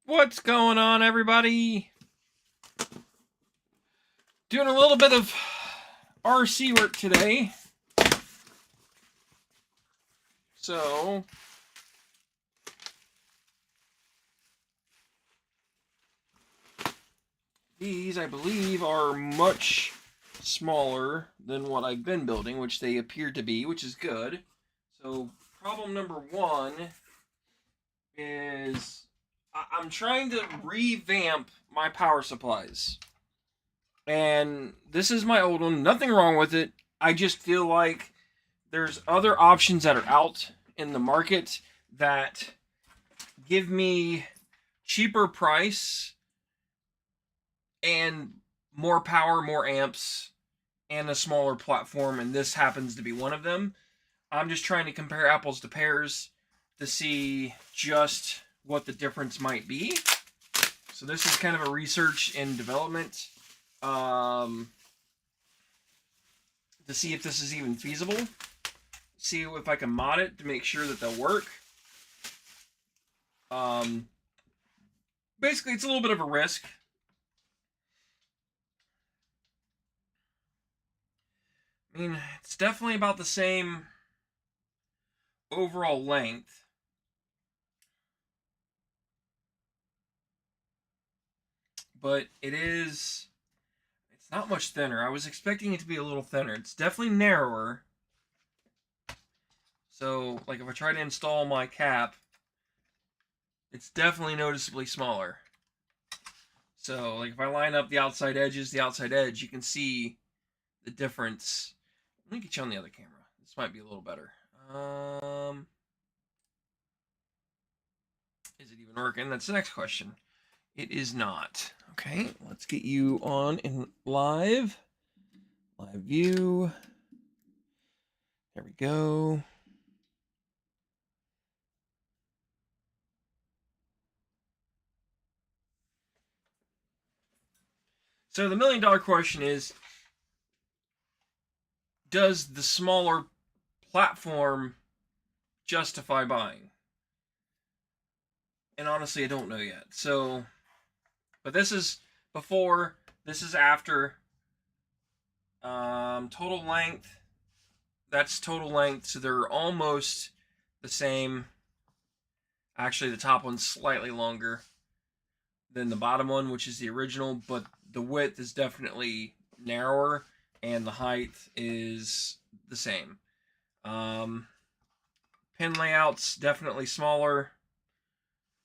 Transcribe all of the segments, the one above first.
What's going on, everybody? Doing a little bit of RC work today. So, these, I believe, are much smaller than what I've been building, which they appear to be, which is good. So, problem number one is I'm trying to revamp my power supplies. And this is my old one. Nothing wrong with it. I just feel like there's other options that are out in the market that give me cheaper price and more power, more amps, and a smaller platform, and this happens to be one of them. I'm just trying to compare apples to pears to see just what the difference might be. So this is kind of a research and development to see if this is even feasible. See if I can mod it to make sure that they'll work. Basically, it's a little bit of a risk. I mean, it's definitely about the same overall length. But it's not much thinner. I was expecting it to be a little thinner. It's definitely narrower. So, like, if I try to install my cap, it's definitely noticeably smaller. So, like, if I line up the outside edges, the outside edge, you can see the difference. Let me get you on the other camera. This might be a little better. Is it even working? That's the next question. It is not. Okay, let's get you on in live view. There we go. So the $1,000,000 question is, does the smaller platform justify buying? And honestly, I don't know yet. So, but this is before, this is after. Total length, that's total length, so they're almost the same. Actually, the top one's slightly longer than the bottom one, which is the original, but the width is definitely narrower and the height is the same. Pin layout's definitely smaller.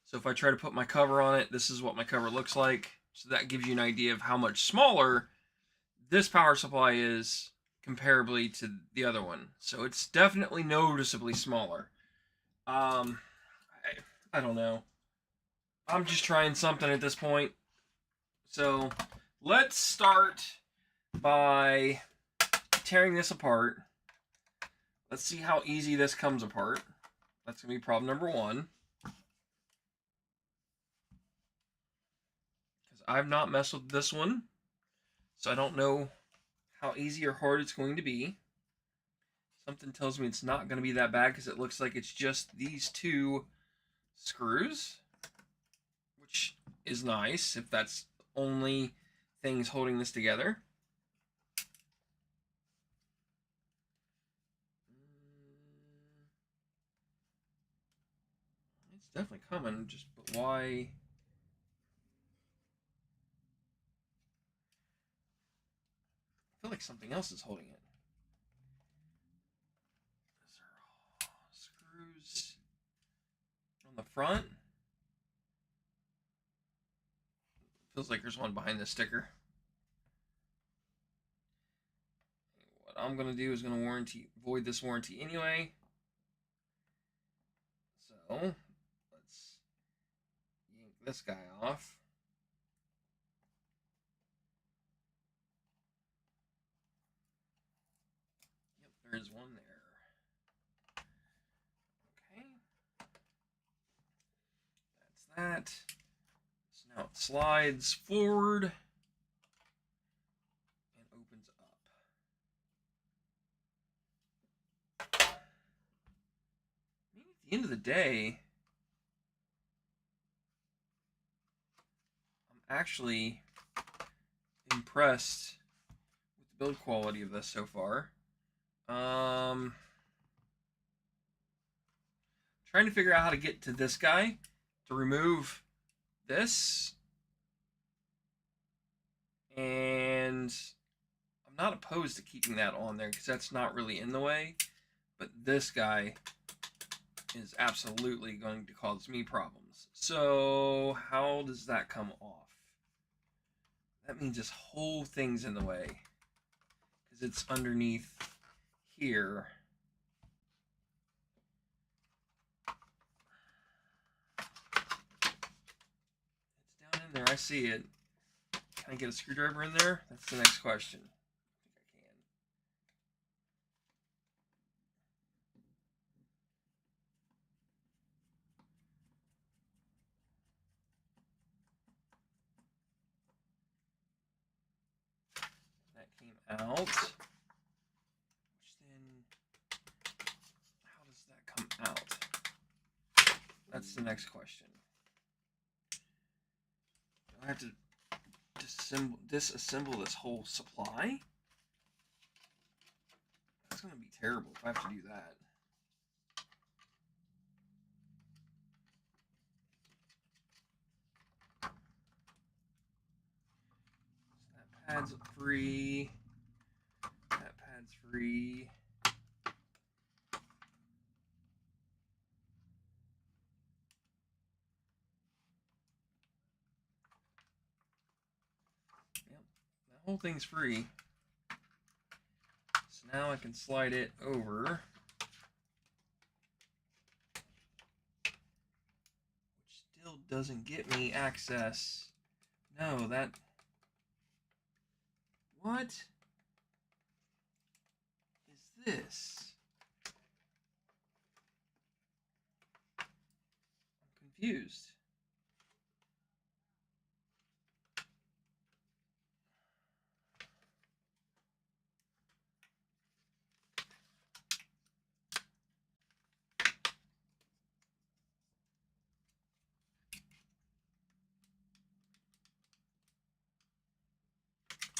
So if I try to put my cover on it, this is what my cover looks like. So that gives you an idea of how much smaller this power supply is comparably to the other one. So it's definitely noticeably smaller. I don't know. I'm just trying something at this point. So let's start by tearing this apart. Let's see how easy this comes apart. That's going to be problem number one. Because I've not messed with this one. So I don't know how easy or hard it's going to be. Something tells me it's not going to be that bad because it looks like it's just these two screws, which is nice if that's only things holding this together. It's definitely coming, just but why? I feel like something else is holding it. Is there screws on the front? Feels like there's one behind the sticker. What I'm gonna do is gonna void this warranty anyway. So let's yank this guy off. Yep, there's one there. Okay. That's that. So now it slides forward and opens up. I mean, at the end of the day, actually impressed with the build quality of this so far. Trying to figure out how to get to this guy to remove this. And I'm not opposed to keeping that on there because that's not really in the way. But this guy is absolutely going to cause me problems. So how does that come off? That means this whole thing's in the way because it's underneath here. It's down in there. I see it. Can I get a screwdriver in there? That's the next question. I think I can. That came out. Which then, how does that come out? That's the next question. Do I have to disassemble this whole supply? That's going to be terrible if I have to do that. So that pad's free. That pad's free. Yep, that whole thing's free. So now I can slide it over. Which still doesn't get me access. No, that... What is this? I'm confused.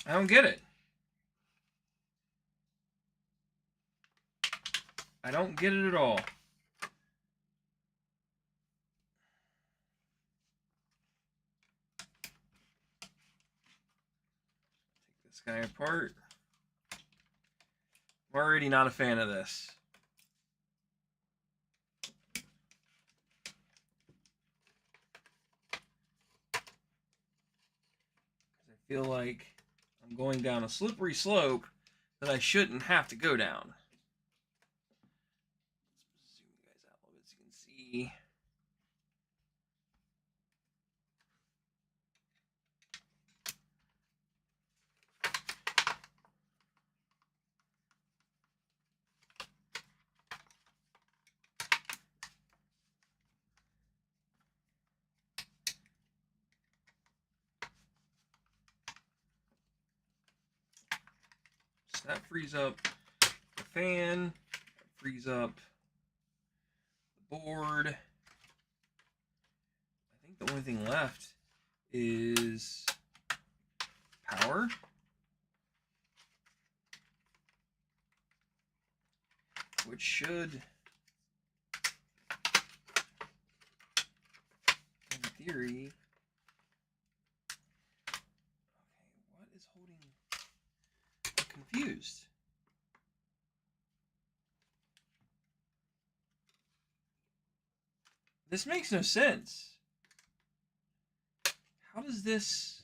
I don't get it. I don't get it at all. Take this guy apart. I'm already not a fan of this. I feel like I'm going down a slippery slope that I shouldn't have to go down. Let's zoom you guys out a little bit so you can see. So that frees up the fan, that frees up the board. I think the only thing left is power. Which should, in theory, okay, what is holding, I'm confused. This makes no sense. How does this...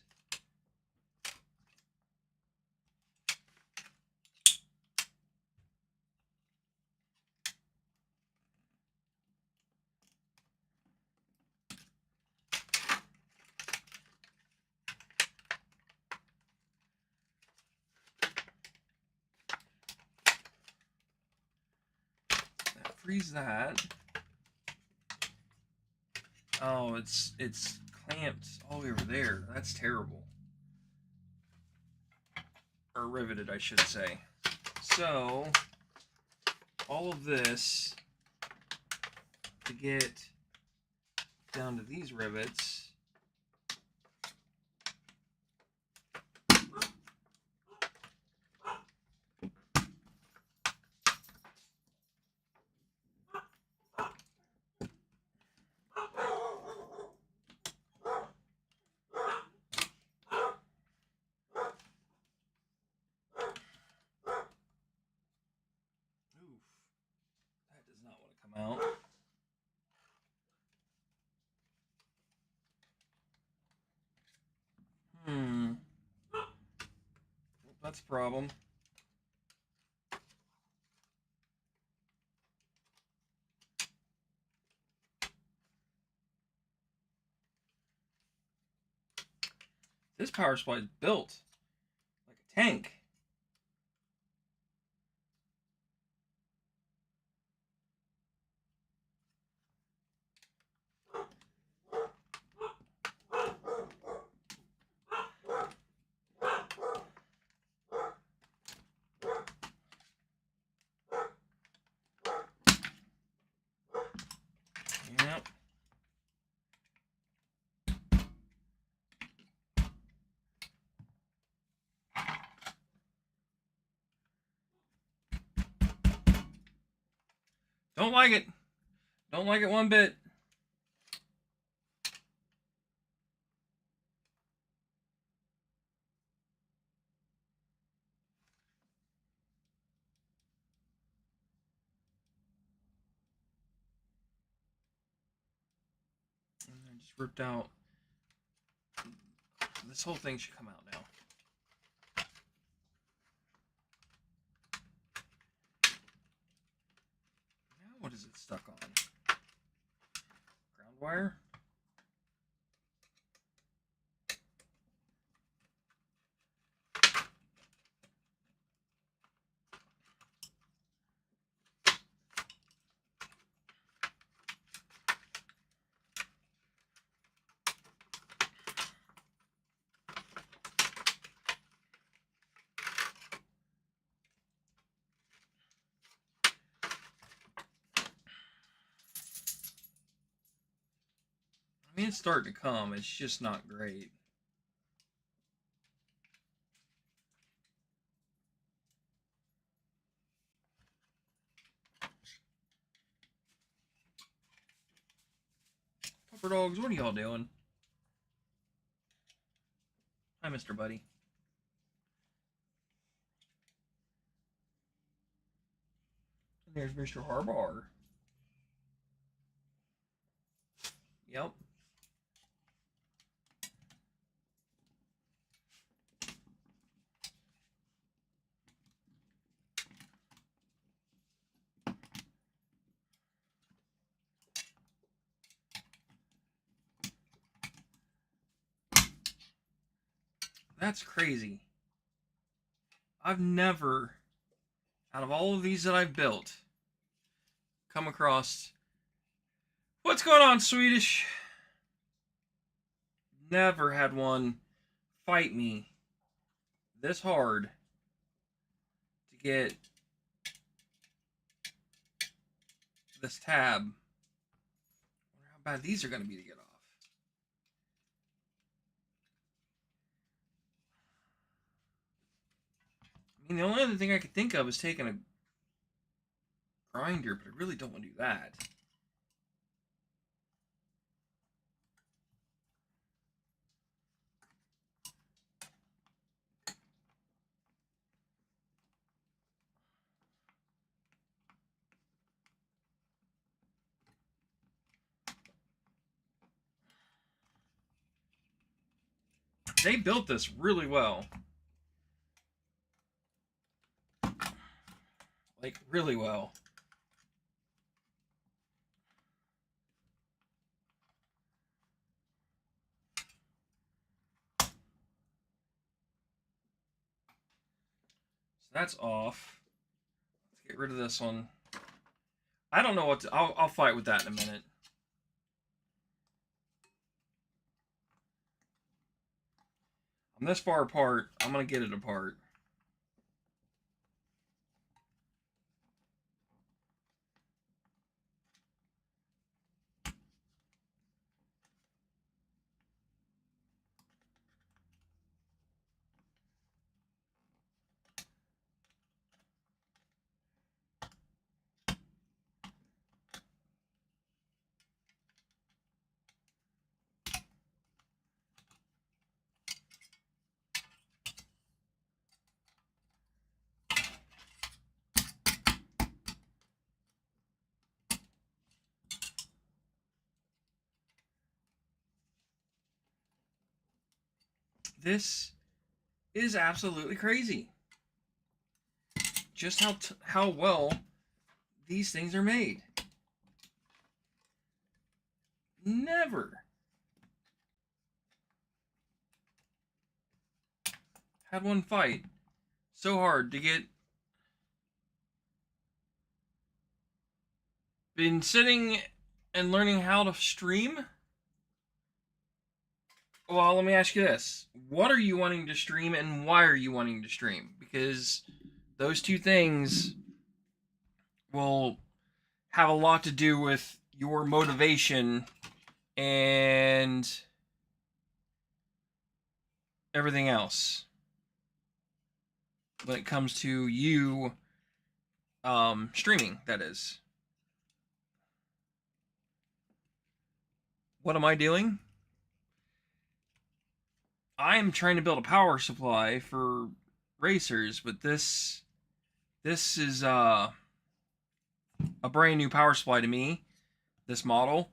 That frees that. Oh, it's clamped all the way over there. That's terrible. Or riveted, I should say. So, all of this to get down to these rivets That's a problem. This power supply is built like a tank. Yep. Don't like it. Don't like it one bit. And I just ripped out. This whole thing should come out now. Now what is it stuck on? Ground wire? I mean, it's starting to come. It's just not great. Pupper dogs, what are y'all doing? Hi, Mr. Buddy. And there's Mr. Harbar. Yep. That's crazy. I've never, out of all of these that I've built, come across. What's going on, Swedish? Never had one fight me this hard to get this tab. I wonder how bad these are going to be to get off. I mean, the only other thing I could think of is taking a grinder, but I really don't want to do that. They built this really well. Like, really well. So that's off. Let's get rid of this one. I don't know what to... I'll fight with that in a minute. I'm this far apart. I'm going to get it apart. This is absolutely crazy. just how well these things are made. Never had one fight so hard to get. Been sitting and learning how to stream. Well, let me ask you this. What are you wanting to stream and why are you wanting to stream? Because those two things will have a lot to do with your motivation and everything else when it comes to you streaming, that is. What am I doing? I'm trying to build a power supply for racers, but this is a brand new power supply to me. This model,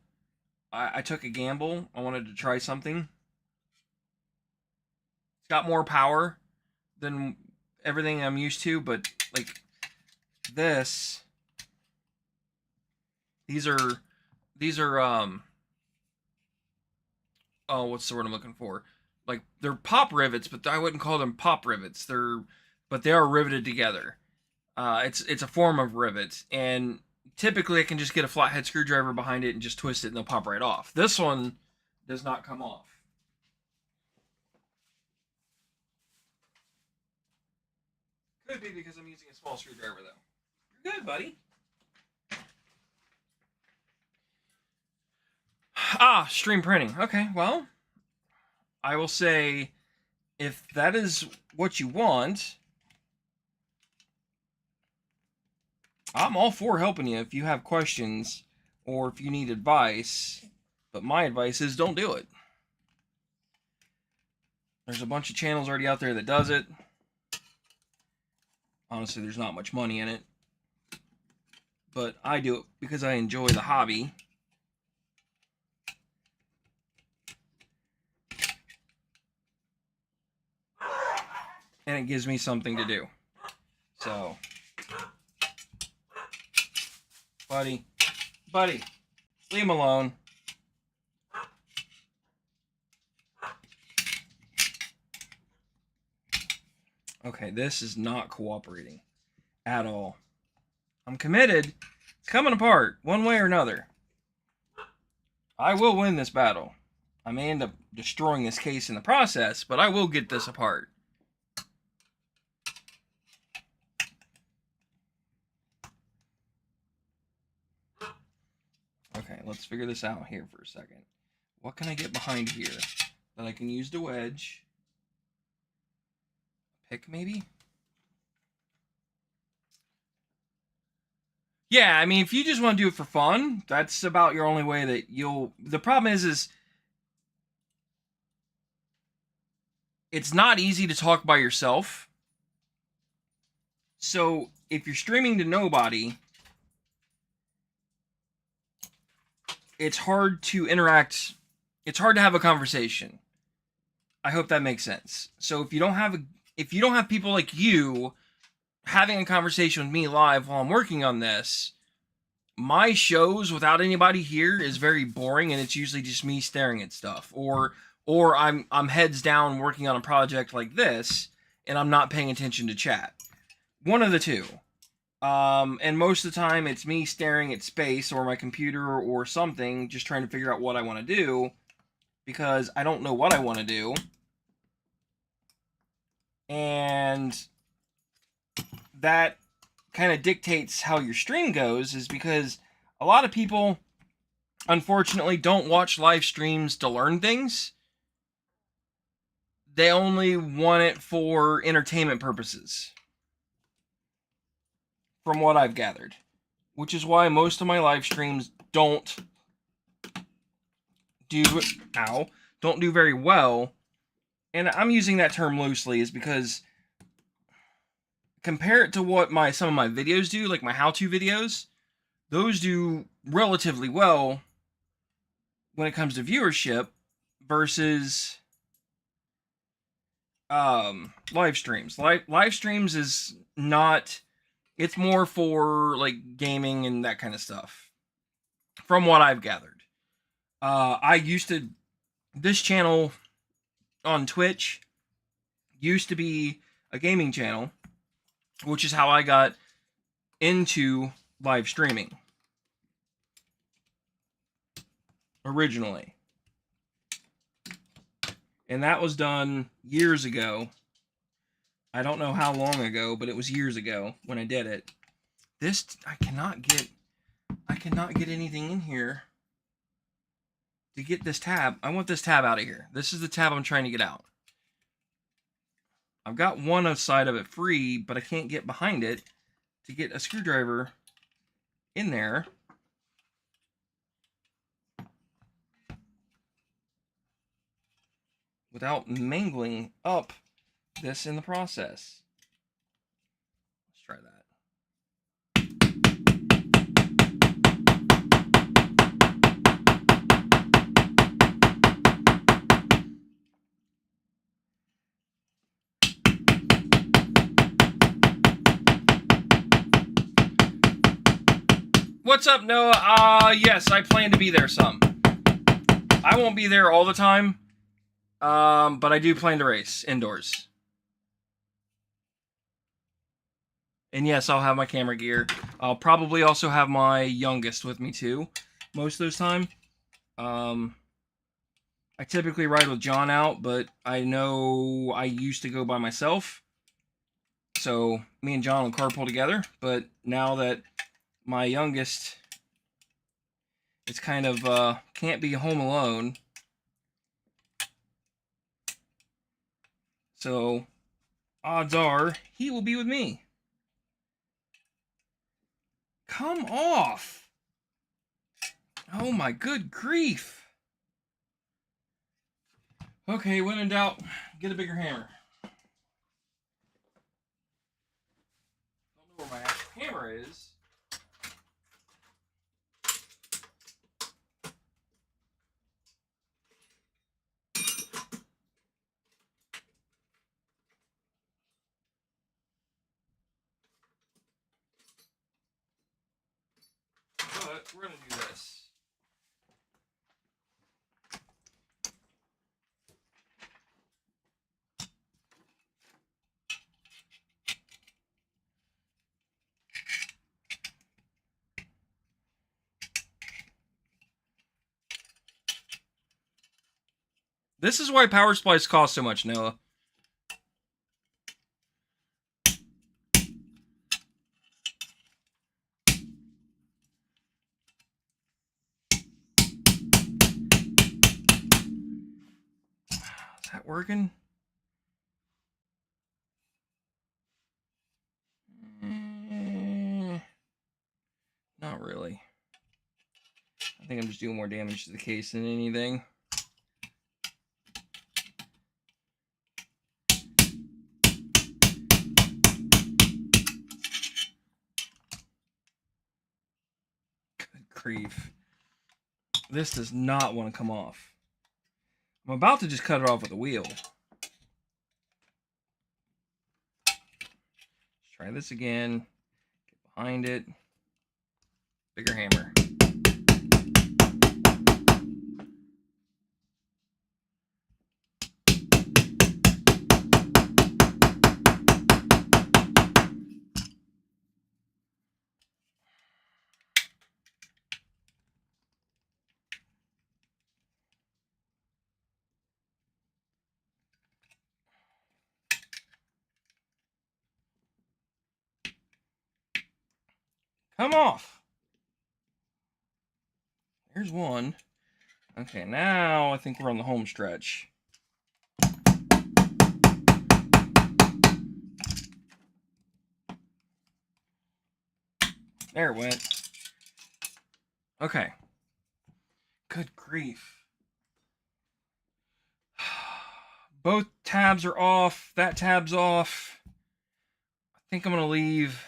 I took a gamble. I wanted to try something. It's got more power than everything I'm used to, but like this, these are oh, what's the word I'm looking for? Like, they're pop rivets, but I wouldn't call them pop rivets. But they are riveted together. It's a form of rivet, and typically I can just get a flathead screwdriver behind it and just twist it and they'll pop right off. This one does not come off. Could be because I'm using a small screwdriver though. You're good, buddy. Ah, stream printing. Okay, well, I will say, if that is what you want, I'm all for helping you if you have questions or if you need advice. But my advice is don't do it. There's a bunch of channels already out there that does it. Honestly, there's not much money in it. But I do it because I enjoy the hobby. And it gives me something to do. So, buddy, leave him alone. Okay, this is not cooperating at all. I'm committed. It's coming apart one way or another. I will win this battle. I may end up destroying this case in the process, but I will get this apart. Okay, let's figure this out here for a second. What can I get behind here that I can use to wedge? Pick, maybe? Yeah, I mean, if you just want to do it for fun, that's about your only way that you'll... The problem is it's not easy to talk by yourself. So, if you're streaming to nobody, it's hard to interact. It's hard to have a conversation. I hope that makes sense. So, if you don't have people like you having a conversation with me live while I'm working on this, my shows without anybody here is very boring, and it's usually just me staring at stuff, or I'm heads down working on a project like this, and I'm not paying attention to chat. One of the two. And most of the time, it's me staring at space or my computer or something, just trying to figure out what I want to do, because I don't know what I want to do. And that kind of dictates how your stream goes, is because a lot of people, unfortunately, don't watch live streams to learn things. They only want it for entertainment purposes, from what I've gathered. Which is why most of my live streams don't do very well. And I'm using that term loosely, is because compare it to what some of my videos do, like my how-to videos, those do relatively well when it comes to viewership versus live streams. Live streams is not It's more for like gaming and that kind of stuff, from what I've gathered. I used to, this channel on Twitch used to be a gaming channel, which is how I got into live streaming originally. And that was done years ago. I don't know how long ago, but it was years ago when I did it. This, I cannot get anything in here to get this tab. I want this tab out of here. This is the tab I'm trying to get out. I've got one side of it free, but I can't get behind it to get a screwdriver in there. Without mangling up this in the process. Let's try that. What's up, Noah? Yes, I plan to be there some. I won't be there all the time, but I do plan to race indoors. And yes, I'll have my camera gear. I'll probably also have my youngest with me too, most of those time. I typically ride with John out, but I know I used to go by myself. So me and John will carpool together, but now that my youngest is kind of can't be home alone, so odds are he will be with me. Come off! Oh my good grief! Okay, when in doubt, get a bigger hammer. Don't know where my actual hammer is. But we're gonna do this. This is why power supplies cost so much, Noah. Is that working? Not really. I think I'm just doing more damage to the case than anything. Good grief. This does not want to come off. I'm about to just cut it off with a wheel. Let's try this again. Get behind it. Bigger hammer. Come off. Here's one. Okay, now I think we're on the home stretch. There it went. Okay. Good grief. Both tabs are off. That tab's off. I think I'm going to leave.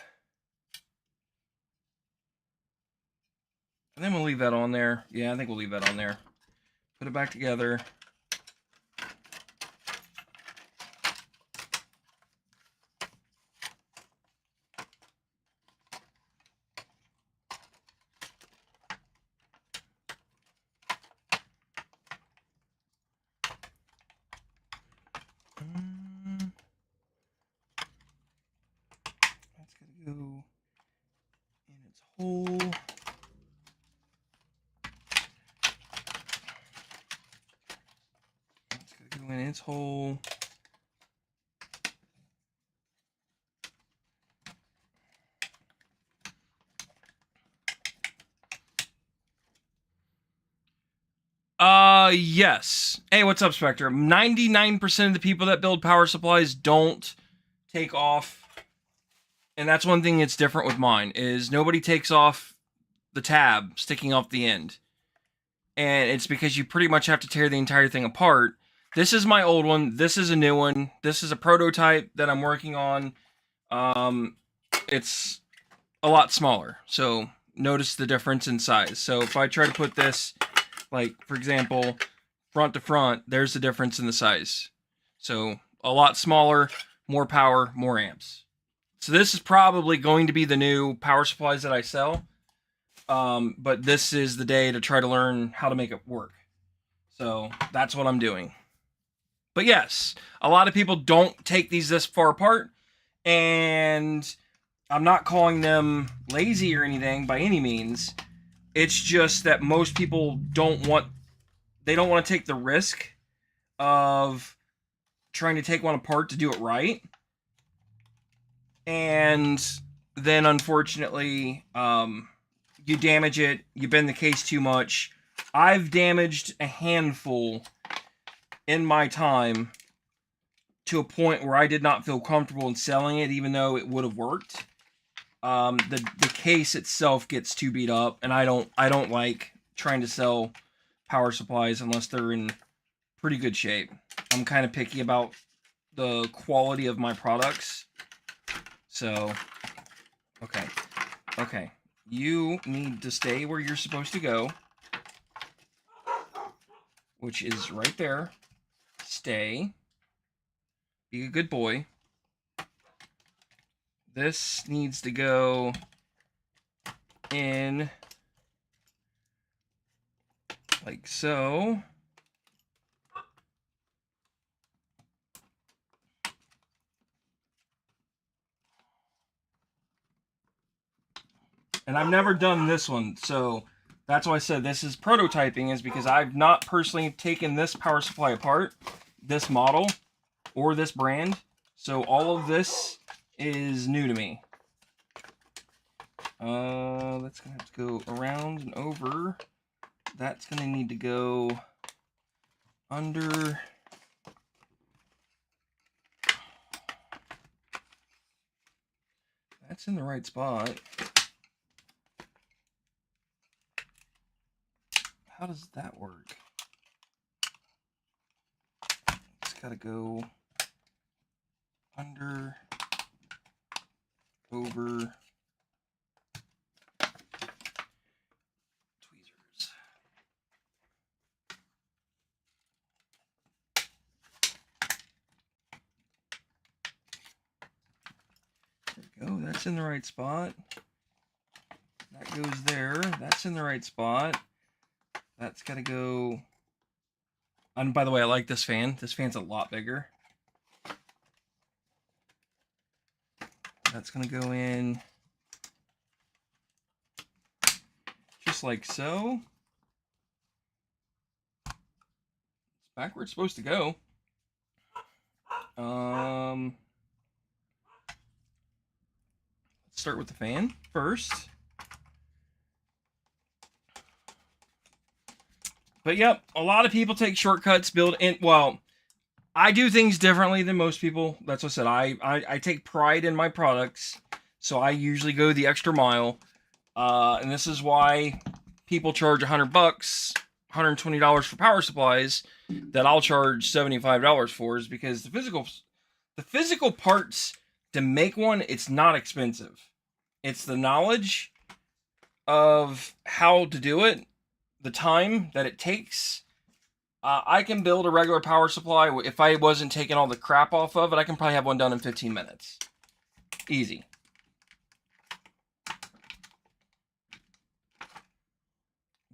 And then we'll leave that on there. Yeah, I think we'll leave that on there. Put it back together. in its hole. Yes. Hey, what's up, Spectre? 99% of the people that build power supplies don't take off. And that's one thing that's different with mine, is nobody takes off the tab sticking off the end. And it's because you pretty much have to tear the entire thing apart. This is my old one. This is a new one. This is a prototype that I'm working on. It's a lot smaller. So notice the difference in size. So if I try to put this, like, for example, front to front, there's the difference in the size. So a lot smaller, more power, more amps. So this is probably going to be the new power supplies that I sell. But this is the day to try to learn how to make it work. So that's what I'm doing. But yes, a lot of people don't take these this far apart. And I'm not calling them lazy or anything by any means. It's just that most people don't want to take the risk of trying to take one apart to do it right. And then unfortunately, you damage it, you bend the case too much. I've damaged a handful in my time to a point where I did not feel comfortable in selling it, even though it would have worked. The case itself gets too beat up, and I don't like trying to sell power supplies unless they're in pretty good shape. I'm kind of picky about the quality of my products. So, okay. You need to stay where you're supposed to go, which is right there. Stay. Be a good boy. This needs to go in like so. And I've never done this one, so that's why I said this is prototyping, is because I've not personally taken this power supply apart, this model, or this brand. So all of this is new to me. That's gonna have to go around and over. That's gonna need to go under. That's in the right spot. How does that work? It's gotta go under, over, tweezers. There we go, that's in the right spot. That goes there, that's in the right spot. That's gotta go. And by the way, I like this fan. This fan's a lot bigger. That's gonna go in just like so. It's back where it's supposed to go. Let's start with the fan first. But yep, a lot of people take shortcuts, build in. Well, I do things differently than most people. That's what I said. I take pride in my products, so I usually go the extra mile. And this is why people charge $100, $120 for power supplies that I'll charge $75 for, is because the physical parts to make one, it's not expensive. It's the knowledge of how to do it, the time that it takes. I can build a regular power supply. If I wasn't taking all the crap off of it, I can probably have one done in 15 minutes. Easy.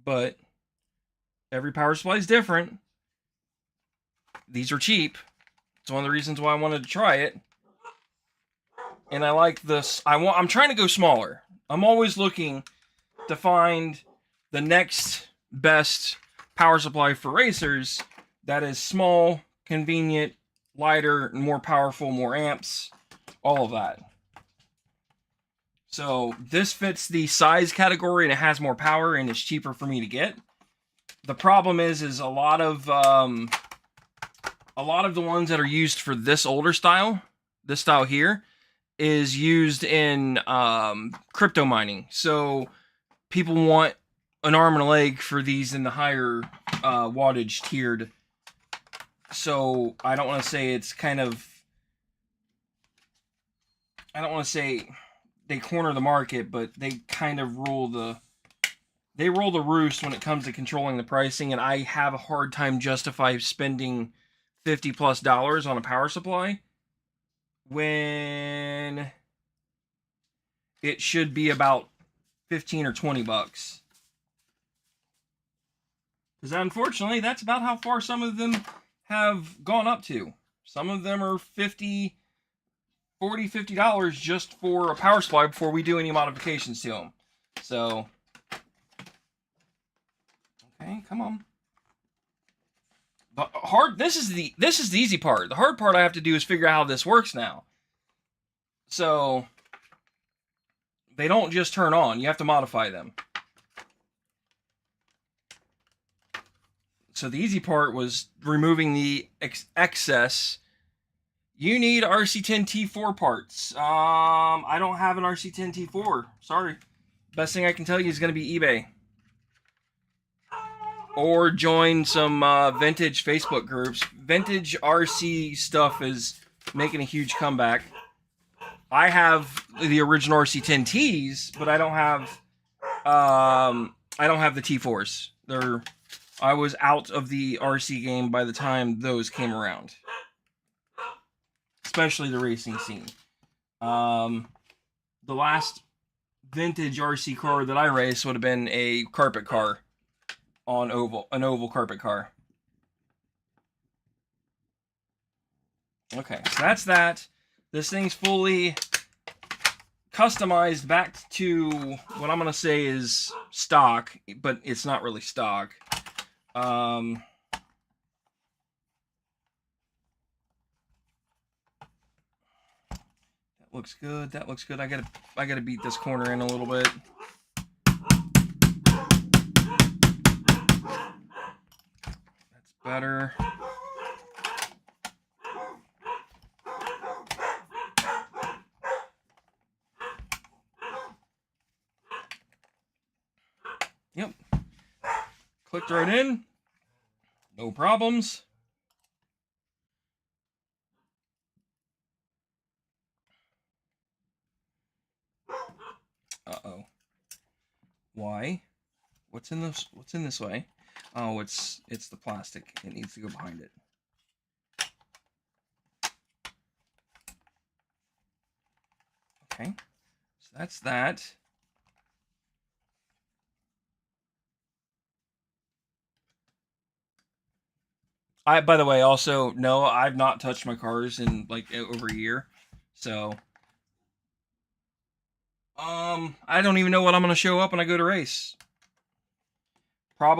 But every power supply is different. These are cheap. It's one of the reasons why I wanted to try it. And I like this. I'm trying to go smaller. I'm always looking to find the next best power supply for racers that is small, convenient, lighter, more powerful, more amps, all of that. So this fits the size category and it has more power and it's cheaper for me to get. The problem is a lot of the ones that are used for this older style, this style here, is used in crypto mining. So people want an arm and a leg for these in the higher wattage tiered. So I don't want to say it's kind of, I don't want to say they corner the market, but they kind of rule the roost when it comes to controlling the pricing, and I have a hard time justifying spending $50+ on a power supply when it should be about 15 or 20 bucks. Because unfortunately, that's about how far some of them have gone up to. Some of them are $40, $50 just for a power supply before we do any modifications to them. So, okay, come on. This is the easy part. The hard part I have to do is figure out how this works now. So, they don't just turn on. You have to modify them. So the easy part was removing the excess. You need RC10T4 parts. I don't have an RC10T4. Sorry. Best thing I can tell you is going to be eBay. Or join some vintage Facebook groups. Vintage RC stuff is making a huge comeback. I have the original RC10Ts, but I don't have the T4s. I was out of the RC game by the time those came around. Especially the racing scene. The last vintage RC car that I raced would have been a carpet car on an oval carpet car. Okay, so that's that. This thing's fully customized back to what I'm going to say is stock, but it's not really stock. That looks good. That looks good. I gotta beat this corner in a little bit. That's better. Yep. Clicked right in. No problems. Uh-oh. Why? What's in this way? Oh, it's the plastic. It needs to go behind it. Okay. So that's that. By the way, also, no, I've not touched my cars in like over a year. So, I don't even know what I'm going to show up when I go to race. I'll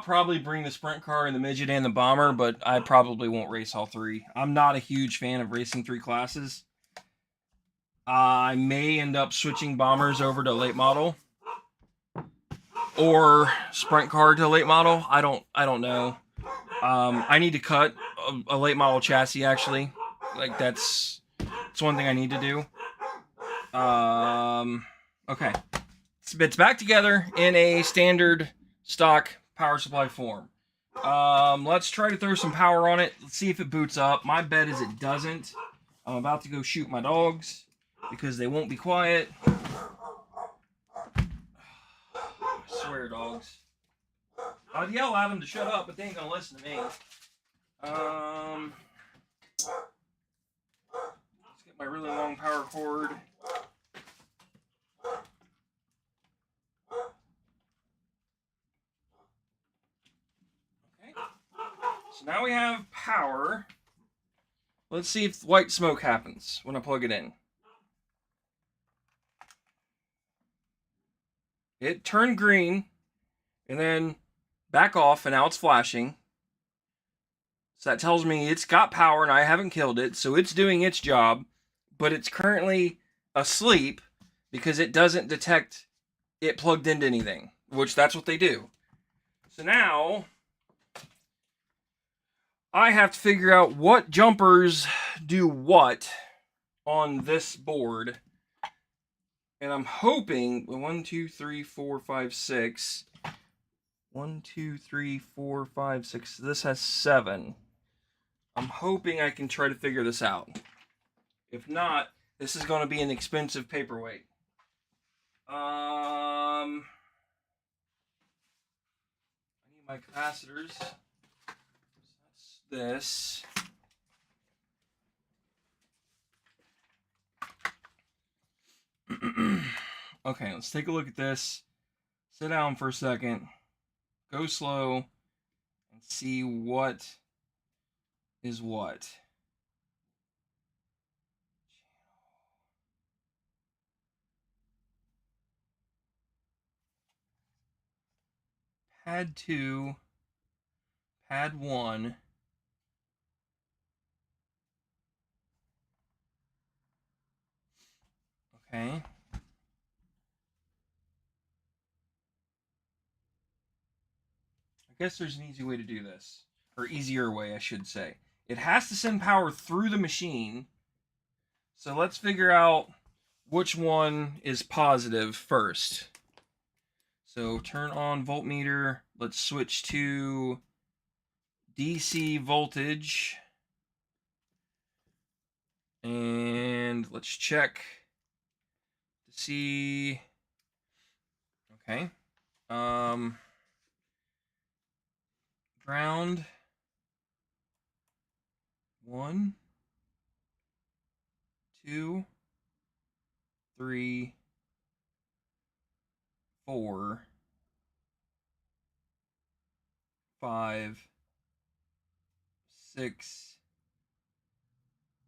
probably bring the sprint car and the midget and the bomber, but I probably won't race all three. I'm not a huge fan of racing three classes. I may end up switching bombers over to late model. Or sprint car to late model. I don't know. I need to cut a late model chassis actually. Like it's one thing I need to do. Okay. It's back together in a standard stock power supply form. Let's try to throw some power on it. Let's see if it boots up. My bet is it doesn't. I'm about to go shoot my dogs because they won't be quiet. I swear, dogs. I'd yell at them to shut up, but they ain't gonna listen to me. Let's get my really long power cord. Okay. So now we have power. Let's see if white smoke happens when I plug it in. It turned green, and then back off, and now it's flashing. So that tells me it's got power and I haven't killed it, so it's doing its job, but it's currently asleep because it doesn't detect it plugged into anything, which that's what they do. So now I have to figure out what jumpers do what on this board. And I'm hoping 1, 2, 3, 4, 5, 6. 1, 2, 3, 4, 5, 6. This has 7. I'm hoping I can try to figure this out. If not, this is going to be an expensive paperweight. I need my capacitors. So that's this. Okay, let's take a look at this. Sit down for a second. Go slow and see what is what. Pad 2, pad 1. Okay. I guess there's an easy way to do this. Or easier way, I should say. It has to send power through the machine. So let's figure out which one is positive first. So turn on voltmeter. Let's switch to DC voltage. And let's check to see. Okay. Ground. 1, 2, 3, 4, 5, 6,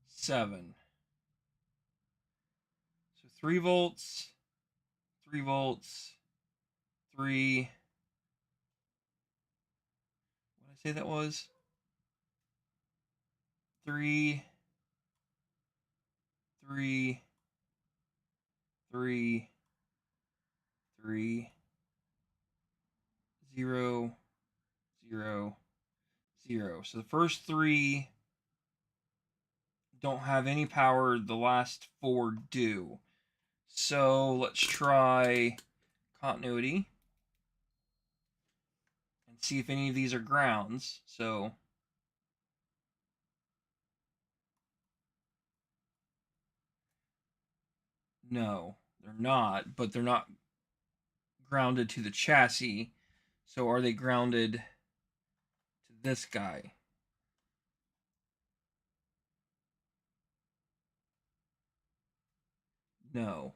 7. So 3 volts, 3 volts, 3. What did I say that was? 3, 3, 3, 3, 0, 0, 0. So the first 3 don't have any power. The last 4 do. So let's try continuity and see if any of these are grounds. So no, they're not, but they're not grounded to the chassis. So are they grounded to this guy? No.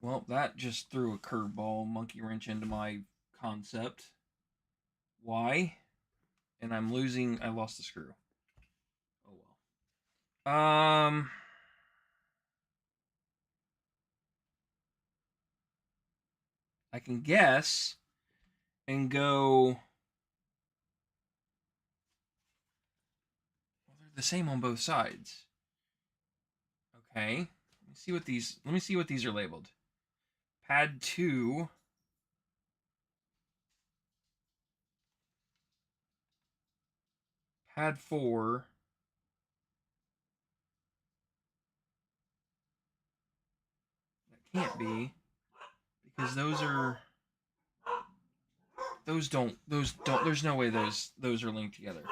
Well, that just threw a curveball, monkey wrench into my concept. Why? And I lost the screw. Oh well. I can guess and go. Well, they're the same on both sides. Okay. Let me see what these are labeled. Pad 2. Pad 4. That can't be because those don't there's no way those are linked together.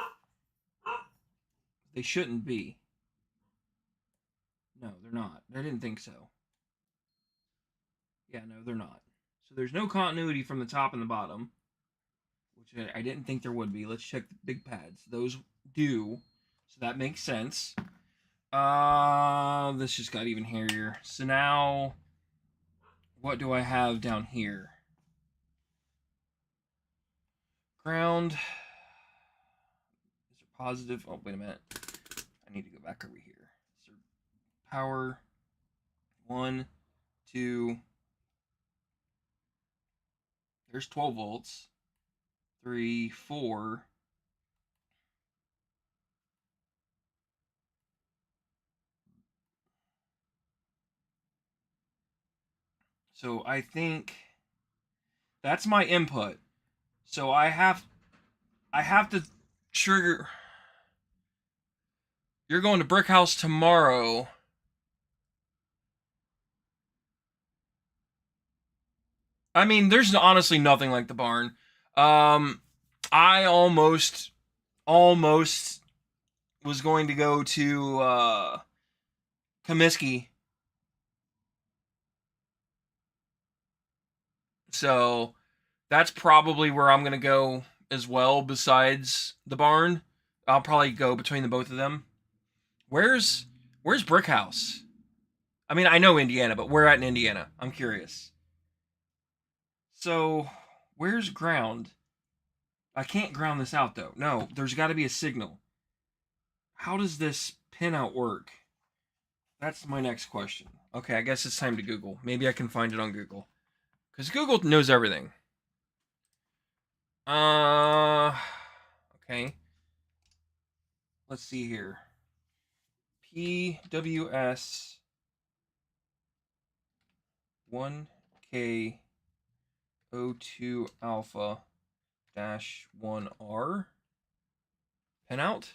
They shouldn't be. No, they're not. I didn't think so. Yeah, no, they're not. So there's no continuity from the top and the bottom, which I didn't think there would be. Let's check the big pads. Those do. So that makes sense. This just got even hairier. So now what do I have down here? Ground. Is there positive? Oh, wait a minute. I need to go back over here. So power 1, 2. There's 12 volts. 3, 4. So I think that's my input. So I have to trigger. You're going to Brick House tomorrow. I mean, there's honestly nothing like the barn. I almost was going to go to Comiskey. So that's probably where I'm gonna go as well. Besides the barn, I'll probably go between the both of them. Where's Brick House? I mean, I know Indiana, but where at in Indiana? I'm curious. So where's ground? I can't ground this out though. No, there's got to be a signal. How does this pinout work? That's my next question. Okay, I guess it's time to Google. Maybe I can find it on Google. Because Google knows everything. Okay. Let's see here. PWS 1K02 Alpha dash 1R pinout.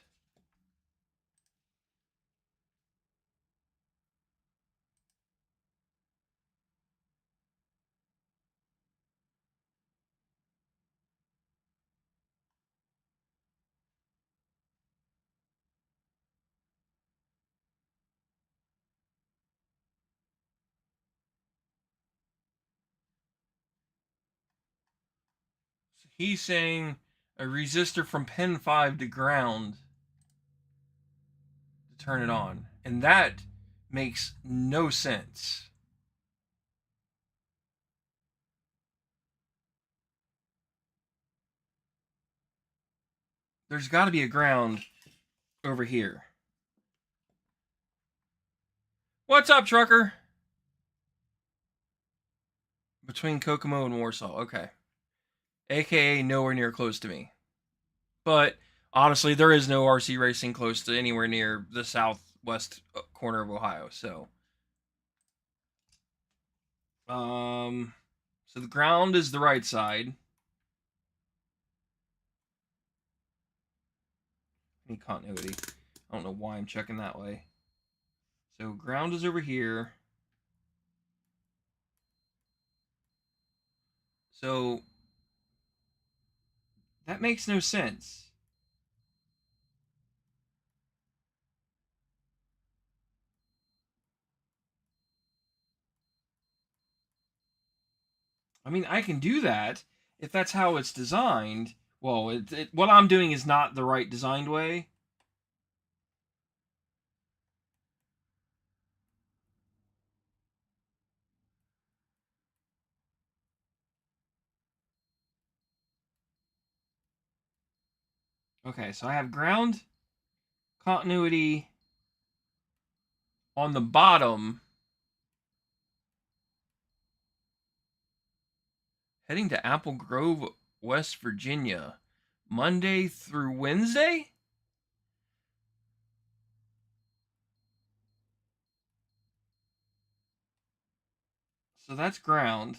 So he's saying a resistor from pin 5 to ground to turn it on. And that makes no sense. There's got to be a ground over here. What's up, trucker? Between Kokomo and Warsaw. Okay. AKA nowhere near close to me. But honestly, there is no RC racing close to anywhere near the southwest corner of Ohio. So, so the ground is the right side. Any continuity. I don't know why I'm checking that way. So ground is over here. So that makes no sense. I mean, I can do that if that's how it's designed. Well, what I'm doing is not the right designed way. Okay, so I have ground continuity on the bottom. Heading to Apple Grove, West Virginia, Monday through Wednesday? So that's ground.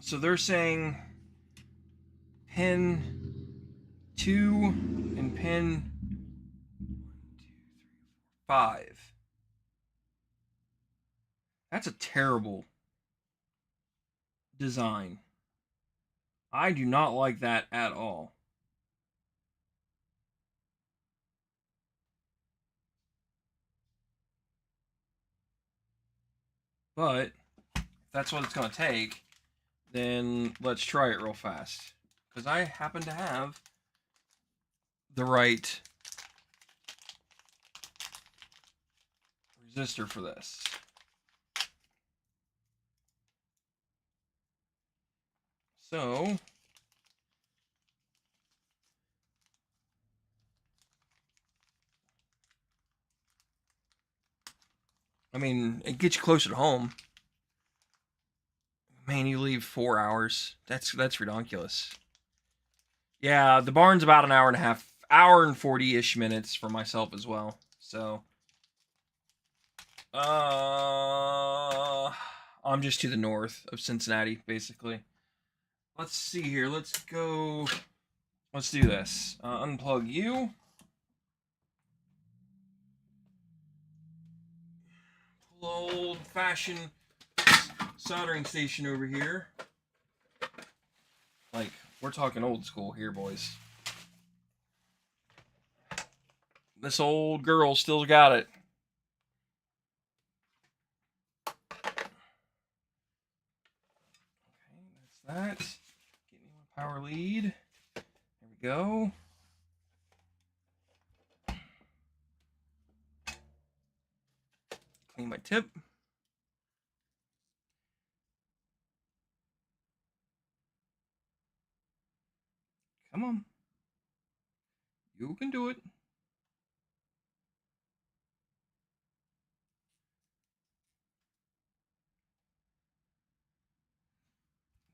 So they're saying pin 2 and pin 5. That's a terrible design. I do not like that at all. But if that's what it's going to take, then let's try it real fast. Because I happen to have the right resistor for this. So I mean, it gets you closer to home. Man, you leave 4 hours. That's ridiculous. Yeah, the barn's about an hour and a half, hour and 40-ish minutes for myself as well. So, I'm just to the north of Cincinnati, basically. Let's see here. Let's go. Let's do this. Unplug you. Pull old-fashioned soldering station over here. Like, we're talking old school here, boys. This old girl still got it. Okay, that's that. Get me my power lead. There we go. Clean my tip. Come on. You can do it.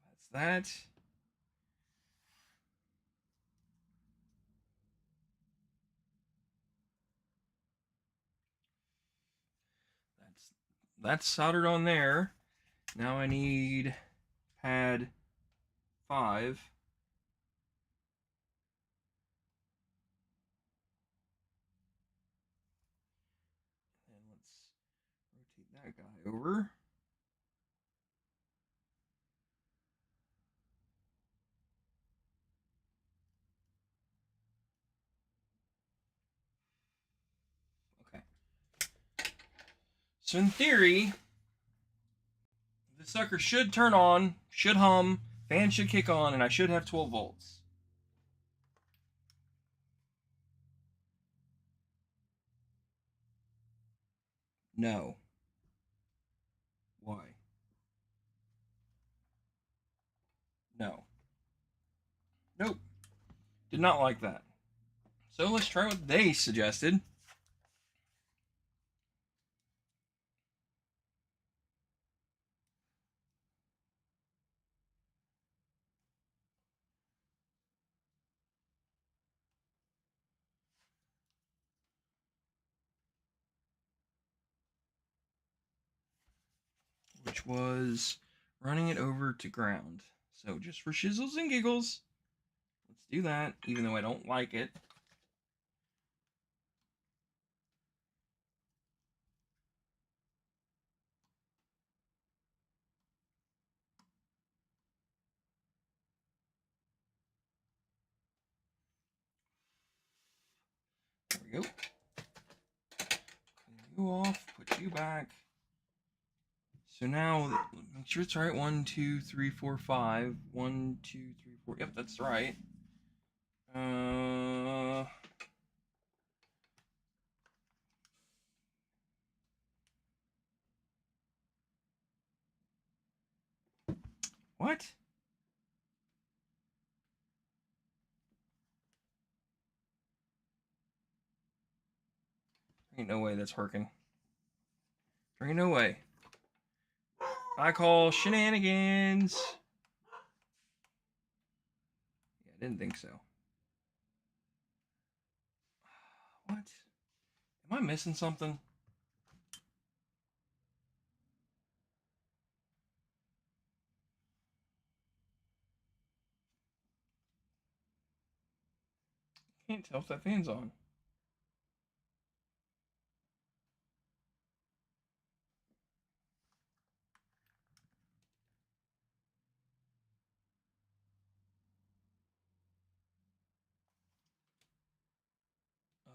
That's that. That's soldered on there. Now I need pad 5. And let's rotate that guy over. Okay. So in theory, the sucker should turn on, should hum, fan should kick on, and I should have 12 volts. No. Why? No. Nope. Did not like that. So let's try what they suggested. Which was running it over to ground. So just for shizzles and giggles, let's do that, even though I don't like it. There we go. Clean you off, put you back. So now, make sure it's right. 1, 2, 3, 4, 5. 1, 2, 3, 4. Yep, that's right. What? Ain't no way that's working. There ain't no way. I call shenanigans. Yeah, I didn't think so. What? Am I missing something? Can't tell if that fan's on.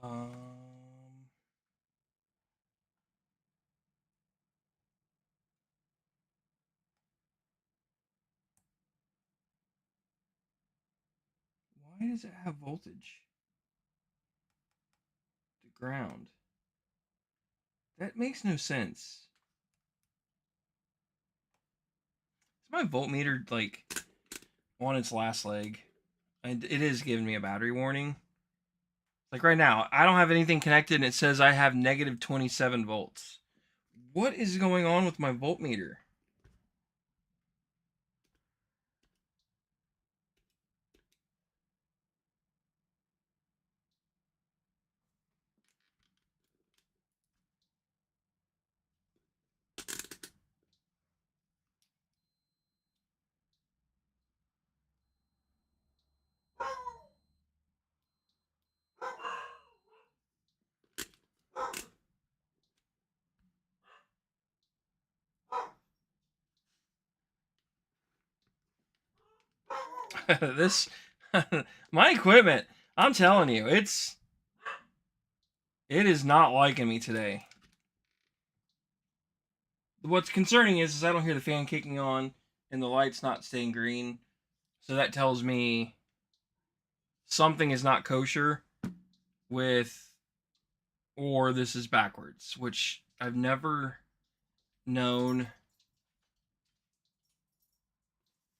Um, why does it have voltage? The ground. That makes no sense. Is my voltmeter like on its last leg? And it is giving me a battery warning. Like right now, I don't have anything connected and it says I have negative 27 volts. What is going on with my voltmeter? This my equipment, I'm telling you, it is not liking me today. What's concerning is I don't hear the fan kicking on and the light's not staying green. So that tells me something is not kosher with, or this is backwards, which I've never known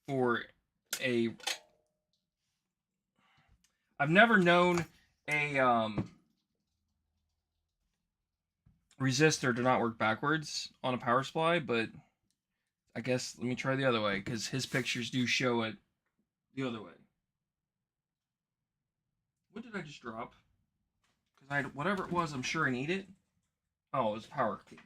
for a I've never known a resistor to not work backwards on a power supply, but I guess let me try the other way because his pictures do show it the other way. What did I just drop? Because I whatever it was, I'm sure I need it. Oh, it was power cable.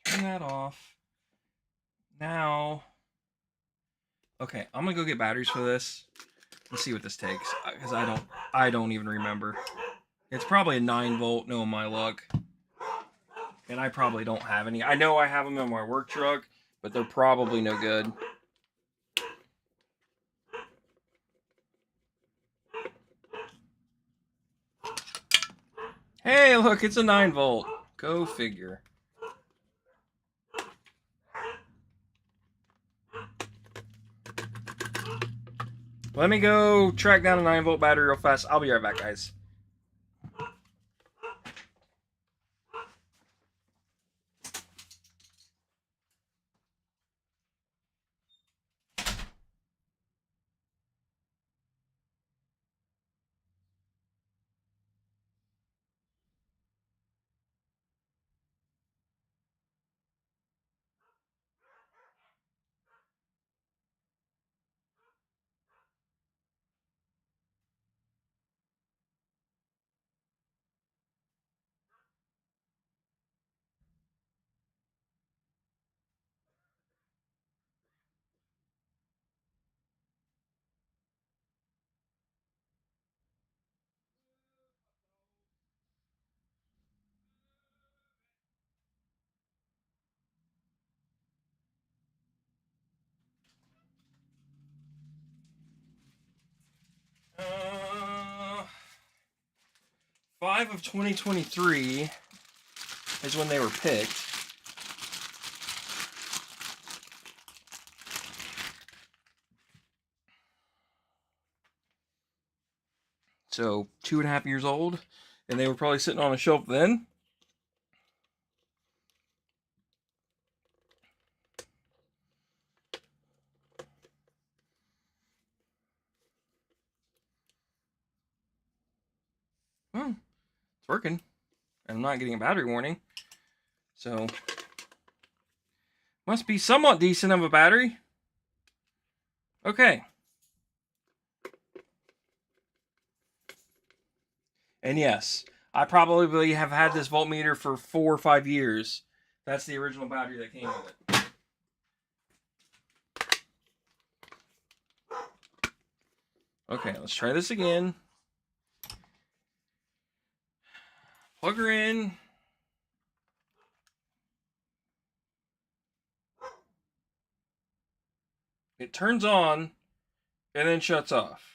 Turn that off. Now, okay, I'm gonna go get batteries for this and see what this takes because I don't even remember. It's probably a 9-volt, no my luck, and I probably don't have any. I know I have them in my work truck, but they're probably no good. Hey, look, it's a 9-volt. Go figure. Let me go track down a 9-volt battery real fast. I'll be right back, guys. Uh, 5 of 2023 is when they were picked. So 2.5 years old, and they were probably sitting on a shelf then. Well, it's working. And I'm not getting a battery warning. So, must be somewhat decent of a battery. Okay. And yes, I probably have had this voltmeter for 4 or 5 years. That's the original battery that came with it. Okay, let's try this again. Plug her in. It turns on and then shuts off.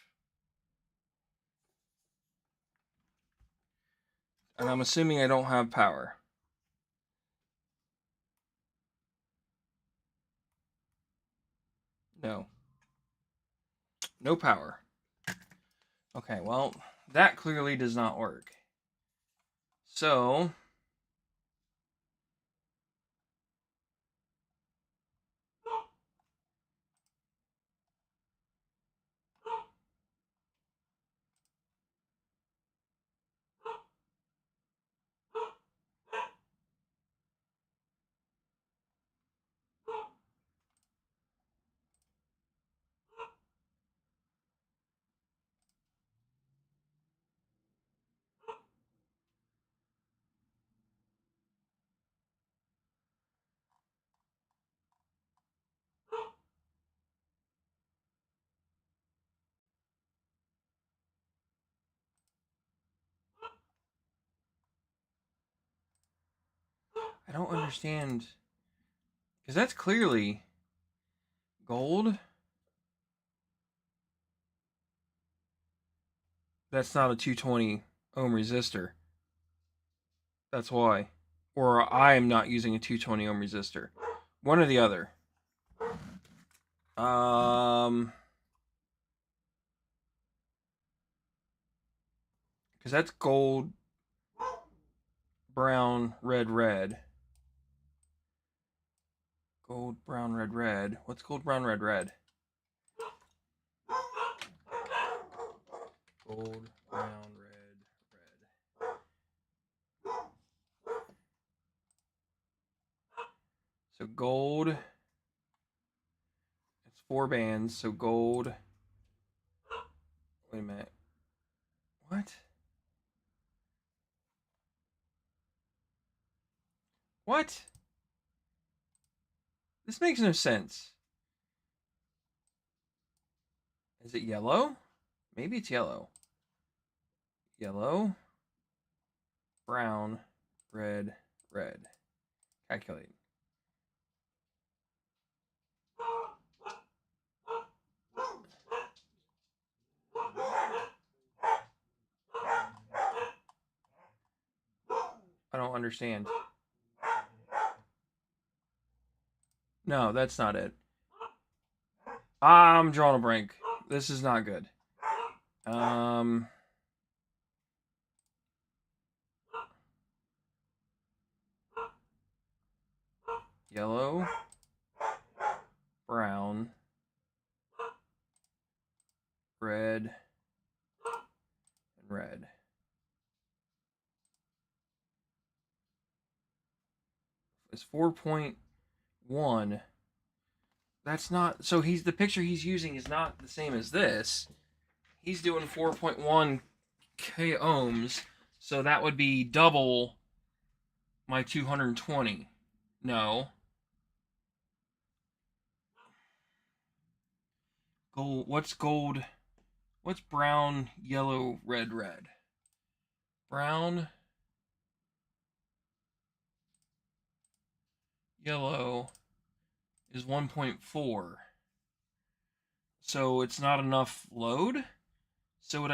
And I'm assuming I don't have power. No. No power. Okay, well, that clearly does not work. So, I don't understand. Because that's clearly gold. That's not a 220 ohm resistor. That's why. Or I am not using a 220 ohm resistor. One or the other. Because that's gold, brown, red, red. Gold, brown, red, red. What's gold, brown, red, red? Gold, brown, red, red. So gold. It's 4 bands. So gold. Wait a minute. What? What? This makes no sense. Is it yellow? Maybe it's yellow. Yellow, brown, red, red. Calculate. I don't understand. No, that's not it. I'm drawing a blank. This is not good. Yellow, brown, red, and red. It's 4.1. That's not, so the picture he's using is not the same as this. He's doing 4.1 k ohms, so that would be double my 220. No. Gold. What's gold? What's brown, yellow, red, red? Brown, yellow is 1.4. So it's not enough load. So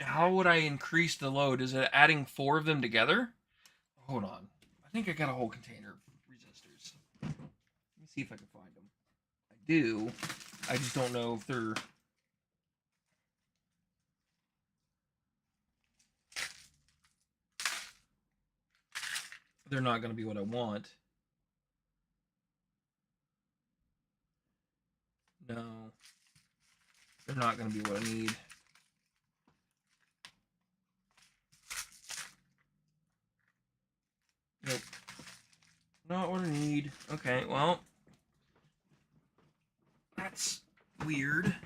how would I increase the load? Is it adding 4 of them together? Hold on. I think I got a whole container of resistors. Let me see if I can find them. I do. I just don't know if they're not going to be what I want. No. They're not going to be what I need. Nope. Not what I need. Okay, well. That's weird.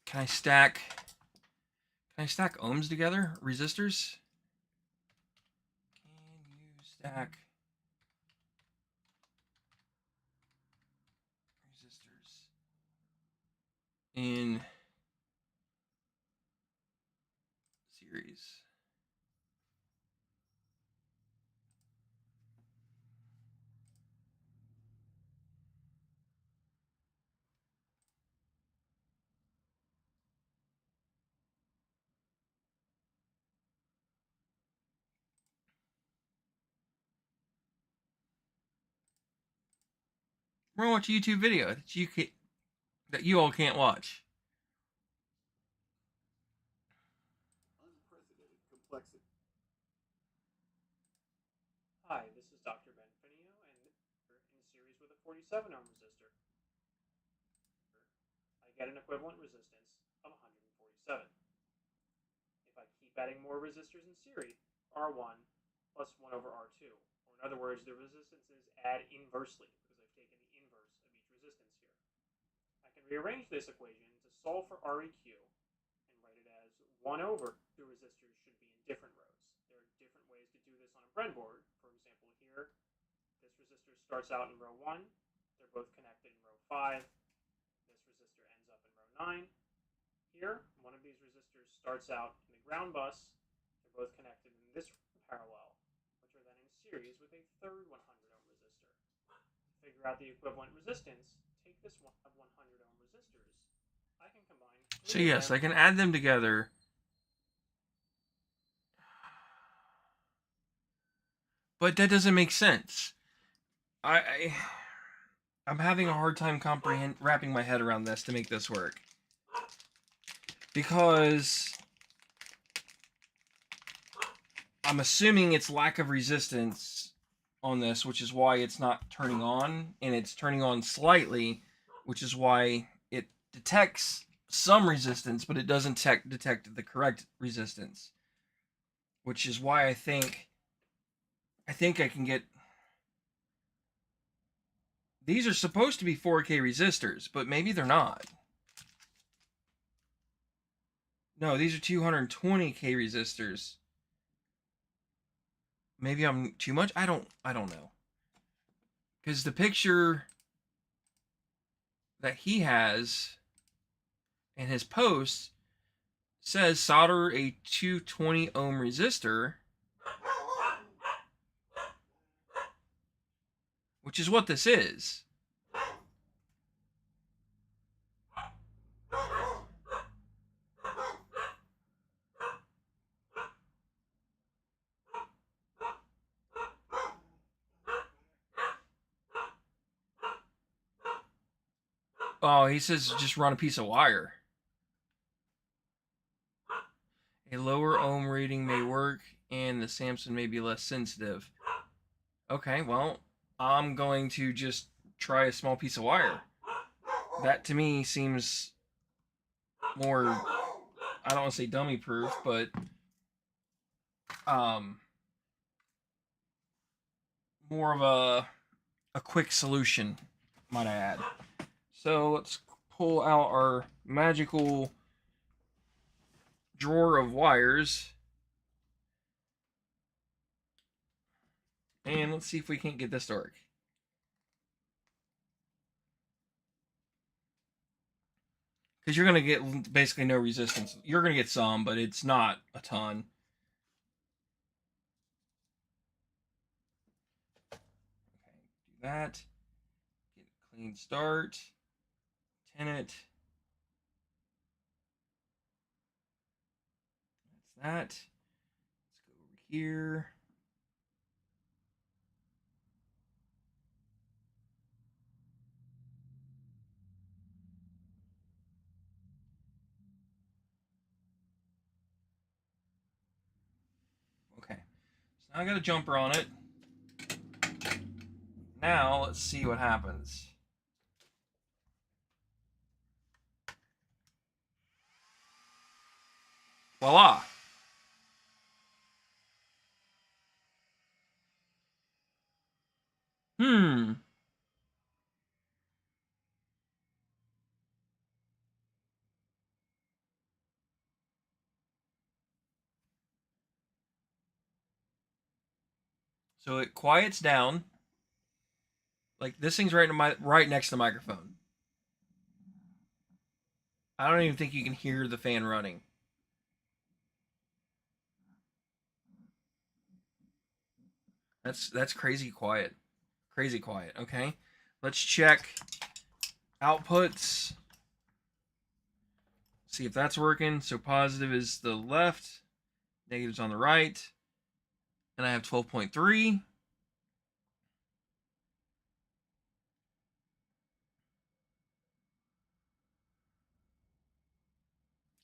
Can I stack Can I stack ohms together? Resistors? Can you stack resistors in series? We're gonna watch a YouTube video that you all can't watch. Unprecedented complexity. Hi, this is Dr. Ben Finio, and in series with a 47 ohm resistor, I get an equivalent resistance of 147. If I keep adding more resistors in series, R1 plus 1 over R2, or in other words, the resistances add inversely because I've taken the inverse of each resistance here. I can rearrange this equation to solve for Req and write it as 1 over the resistors should be in different rows. There are different ways to do this on a breadboard. For example, here, this resistor starts out in row 1. They're both connected in row 5. This resistor ends up in row 9. Here, one of these resistors starts out in the ground bus. They're both connected in this parallel, which are then in series with a third 100 ohm resistor. To figure out the equivalent resistance, take this one of 100 ohm resistors. I can combine. So yes, I can add them together. But that doesn't make sense. I'm having a hard time wrapping my head around this to make this work. Because I'm assuming it's lack of resistance on this, which is why it's not turning on, and it's turning on slightly, which is why it detects some resistance, but it doesn't detect the correct resistance. Which is why I think I can get. These are supposed to be 4K resistors, but maybe they're not. No, these are 220K resistors. Maybe I'm too much? I don't know. Because the picture that he has in his post says solder a 220 ohm resistor, which is what this is. Oh, he says just run a piece of wire. A lower ohm rating may work, and the Samson may be less sensitive. Okay, well, I'm going to just try a small piece of wire. That to me seems more, I don't want to say dummy proof, but more of a quick solution, might I add. So let's pull out our magical drawer of wires. And let's see if we can't get this to work. Because you're going to get basically no resistance. You're going to get some, but it's not a ton. Okay, do that. Get a clean start. Tin it. That's that. Let's go over here. Okay. So now I got a jumper on it. Now let's see what happens. Voila. Hmm. So it quiets down. Like this thing's right next to the microphone. I don't even think you can hear the fan running. That's crazy quiet. Crazy quiet. Okay. Let's check outputs. See if that's working. So positive is the left, negative's on the right. And I have 12.3.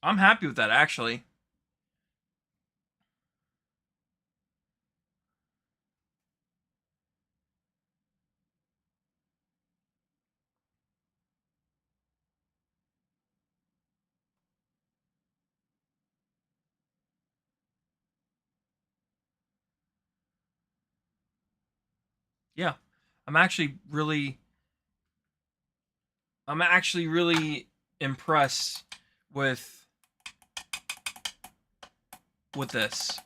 I'm happy with that, actually. Yeah. I'm actually really impressed with this.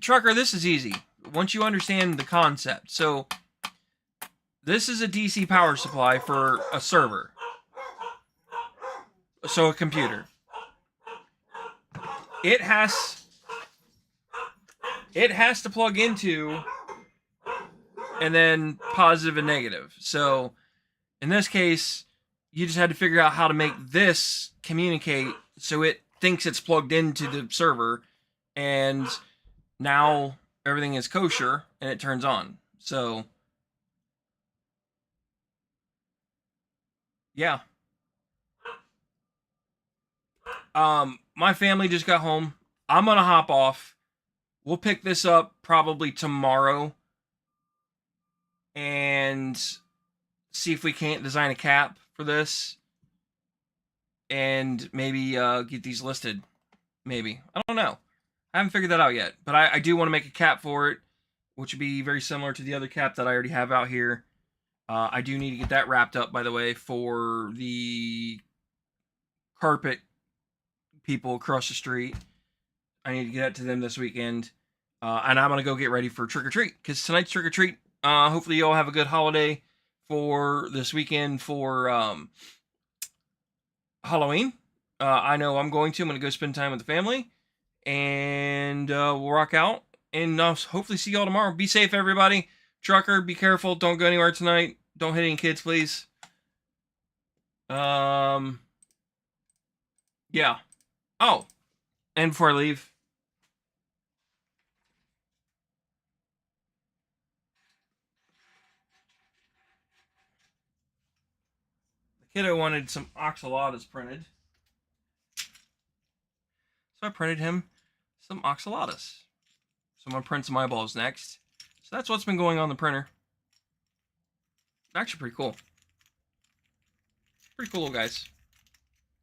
Trucker, this is easy once you understand the concept. So this is a DC power supply for a server. So a computer. It has to plug into and then positive and negative. So in this case, you just had to figure out how to make this communicate so it thinks it's plugged into the server, and now everything is kosher and it turns on. So yeah. My family just got home. I'm gonna hop off. We'll pick this up probably tomorrow and see if we can't design a cap for this and maybe get these listed. Maybe. I don't know. I haven't figured that out yet, but I do want to make a cap for it, which would be very similar to the other cap that I already have out here. I do need to get that wrapped up, by the way, for the carpet people across the street. I need to get that to them this weekend. And I'm going to go get ready for trick or treat, because tonight's trick or treat. Hopefully you all have a good holiday for this weekend for Halloween. I know I'm going to. I'm going to go spend time with the family, and we'll rock out. And hopefully see y'all tomorrow. Be safe, everybody. Trucker, be careful. Don't go anywhere tonight. Don't hit any kids, please. Yeah. Oh, and before I leave, the kiddo wanted some oxalatas printed, so I printed him some oxalatas. So I'm gonna print some eyeballs next. So that's what's been going on the printer. Actually, pretty cool. Pretty cool little guys.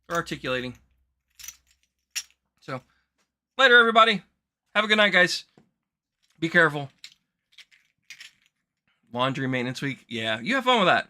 They're articulating. So, later, everybody. Have a good night, guys. Be careful. Laundry maintenance week. Yeah, you have fun with that.